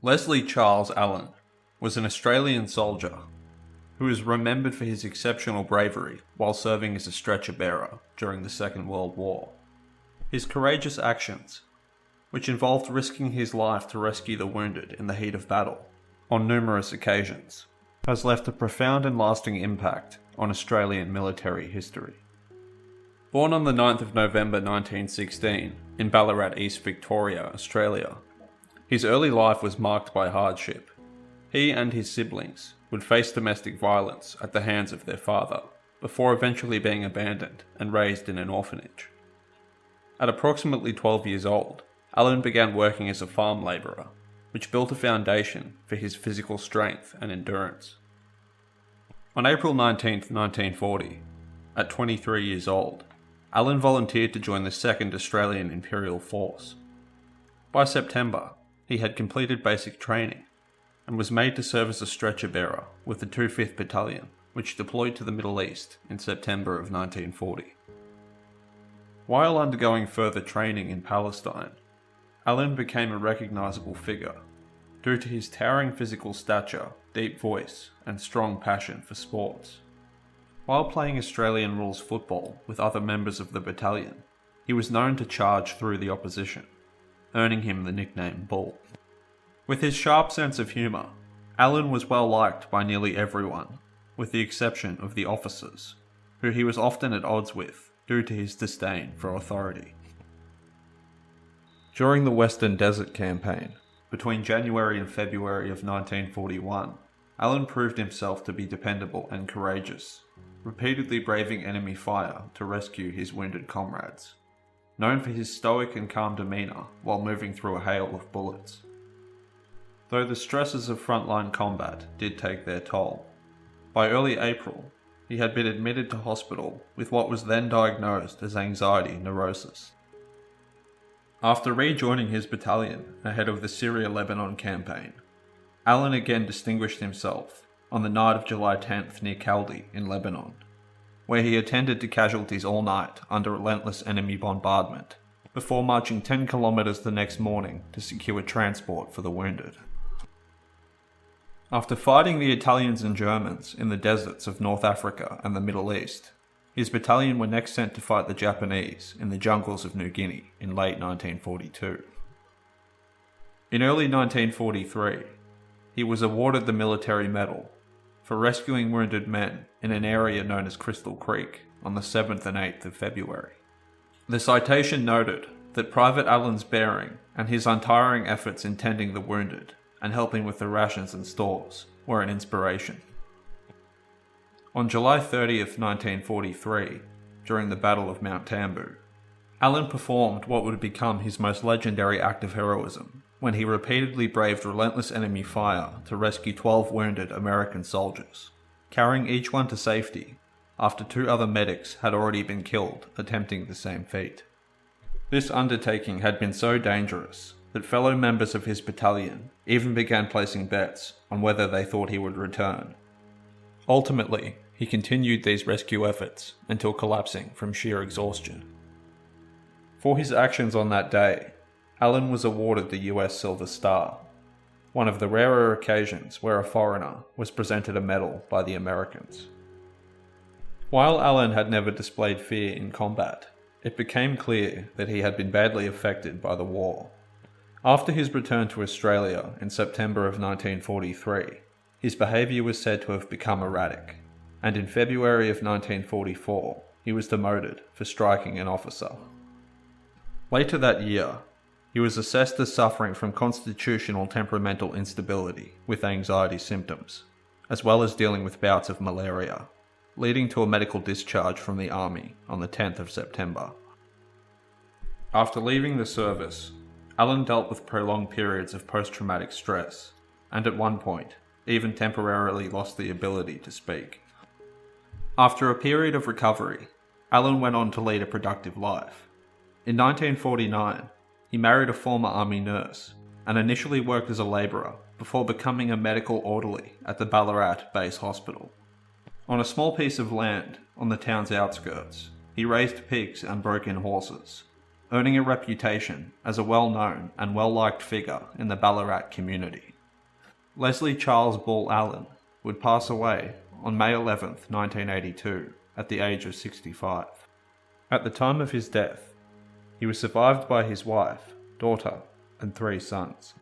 Leslie Charles Allen was an Australian soldier who is remembered for his exceptional bravery while serving as a stretcher bearer during the Second World War. His courageous actions, which involved risking his life to rescue the wounded in the heat of battle on numerous occasions, has left a profound and lasting impact on Australian military history. Born on the 9th of November 1916 in Ballarat, East Victoria, Australia, his early life was marked by hardship. He and his siblings would face domestic violence at the hands of their father, before eventually being abandoned and raised in an orphanage. At approximately 12 years old, Allen began working as a farm labourer, which built a foundation for his physical strength and endurance. On April 19, 1940, at 23 years old, Allen volunteered to join the 2nd Australian Imperial Force. By September, he had completed basic training and was made to serve as a stretcher bearer with the 25th Battalion, which deployed to the Middle East in September of 1940. While undergoing further training in Palestine, Allen became a recognisable figure due to his towering physical stature, deep voice, and strong passion for sports. While playing Australian rules football with other members of the battalion, he was known to charge through the opposition, earning him the nickname Bull. With his sharp sense of humour, Allen was well liked by nearly everyone, with the exception of the officers, who he was often at odds with due to his disdain for authority. During the Western Desert Campaign, between January and February of 1941, Allen proved himself to be dependable and courageous, repeatedly braving enemy fire to rescue his wounded comrades. Known for his stoic and calm demeanour while moving through a hail of bullets. Though the stresses of frontline combat did take their toll, by early April, he had been admitted to hospital with what was then diagnosed as anxiety neurosis. After rejoining his battalion ahead of the Syria-Lebanon campaign, Allen again distinguished himself on the night of July 10th near Kaldi in Lebanon, where he attended to casualties all night under relentless enemy bombardment, before marching 10 kilometers the next morning to secure transport for the wounded. After fighting the Italians and Germans in the deserts of North Africa and the Middle East, his battalion were next sent to fight the Japanese in the jungles of New Guinea in late 1942. In early 1943, he was awarded the Military Medal for rescuing wounded men in an area known as Crystal Creek on the 7th and 8th of February. The citation noted that Private Allen's bearing and his untiring efforts in tending the wounded and helping with the rations and stores were an inspiration. On July 30th, 1943, during the Battle of Mount Tambu, Allen performed what would become his most legendary act of heroism when he repeatedly braved relentless enemy fire to rescue 12 wounded American soldiers, carrying each one to safety after 2 other medics had already been killed attempting the same feat. This undertaking had been so dangerous that fellow members of his battalion even began placing bets on whether they thought he would return. Ultimately, he continued these rescue efforts until collapsing from sheer exhaustion. For his actions on that day, Allen was awarded the US Silver Star, one of the rarer occasions where a foreigner was presented a medal by the Americans. While Allen had never displayed fear in combat, it became clear that he had been badly affected by the war. After his return to Australia in September of 1943, his behaviour was said to have become erratic, and in February of 1944, he was demoted for striking an officer. Later that year, he was assessed as suffering from constitutional temperamental instability with anxiety symptoms, as well as dealing with bouts of malaria, leading to a medical discharge from the army on the 10th of September. After leaving the service, Allen dealt with prolonged periods of post-traumatic stress, and at one point, even temporarily lost the ability to speak. After a period of recovery, Allen went on to lead a productive life. In 1949, he married a former army nurse, and initially worked as a labourer before becoming a medical orderly at the Ballarat Base Hospital. On a small piece of land on the town's outskirts, he raised pigs and broke in horses, earning a reputation as a well-known and well-liked figure in the Ballarat community. Leslie Charles Ball Allen would pass away on May 11th, 1982, at the age of 65. At the time of his death, he was survived by his wife, daughter, and 3 sons.